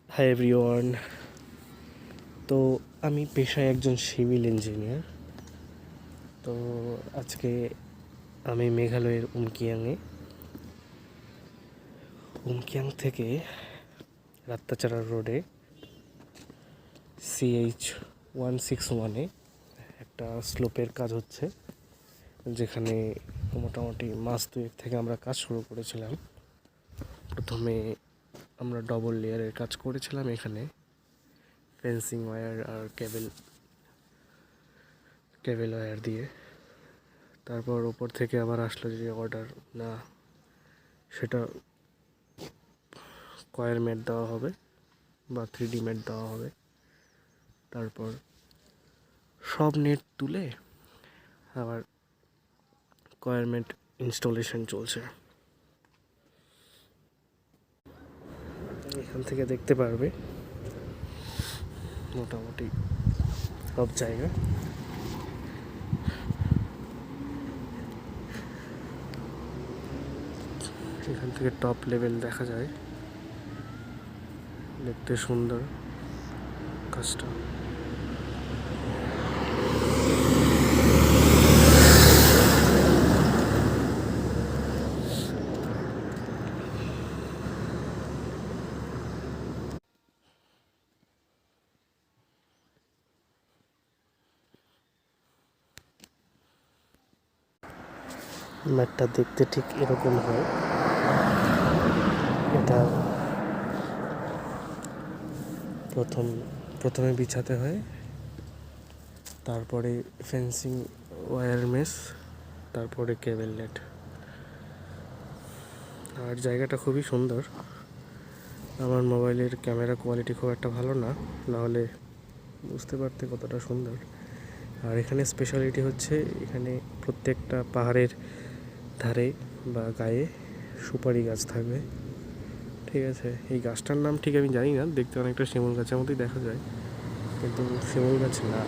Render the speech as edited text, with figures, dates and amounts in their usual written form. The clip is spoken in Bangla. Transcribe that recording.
Hi everyone. তো আমি পেশায় একজন সিভিল ইঞ্জিনিয়ার। তো আজকে আমি মেঘালয়ের উমকিয়াং থেকে রাত্তাচারা রোডে CH-161-এ একটা স্লোপের কাজ হচ্ছে, যেখানে মোটামুটি মাস দুয়েক থেকে আমরা কাজ শুরু করেছিলাম। প্রথমে আমরা ডবল লেয়ারের কাজ করেছিলাম এখানে, ফেন্সিং ওয়্যার আর কেবল ওয়্যার দিয়ে। তারপর ওপর থেকে আবার আসলো যে অর্ডার, না সেটা কয়েল ম্যাট দেওয়া হবে বা 3D ম্যাট দেওয়া হবে। তারপর সব নেট তুলে আবার কয়েল ম্যাট ইনস্টলেশন চলছে। এখান থেকে দেখতে পারবে মোটামুটি সব জায়গা। এখান থেকে টপ লেভেল দেখা যায়, দেখতে সুন্দর কাজটা। ম্যাটটা দেখতে ঠিক এরকম হয়। এটা প্রথমে বিছাতে হয়, তারপরে ফেন্সিং ওয়্যার মেস, তারপরে কেবল নেট। আর জায়গাটা খুবই সুন্দর। আমার মোবাইলের ক্যামেরা কোয়ালিটি খুব একটা ভালো না, নাহলে বুঝতে পারতে কতটা সুন্দর। আর এখানে স্পেশালিটি হচ্ছে, এখানে প্রত্যেকটা পাহাড়ের ধারে বা গায়ে সুপারি গাছ থাকবে। ঠিক আছে, এই গাছটার নাম ঠিক আমি জানি না, দেখতে অনেকটা শিমুল গাছের মতোই দেখা যায়, কিন্তু শিমুল গাছ না।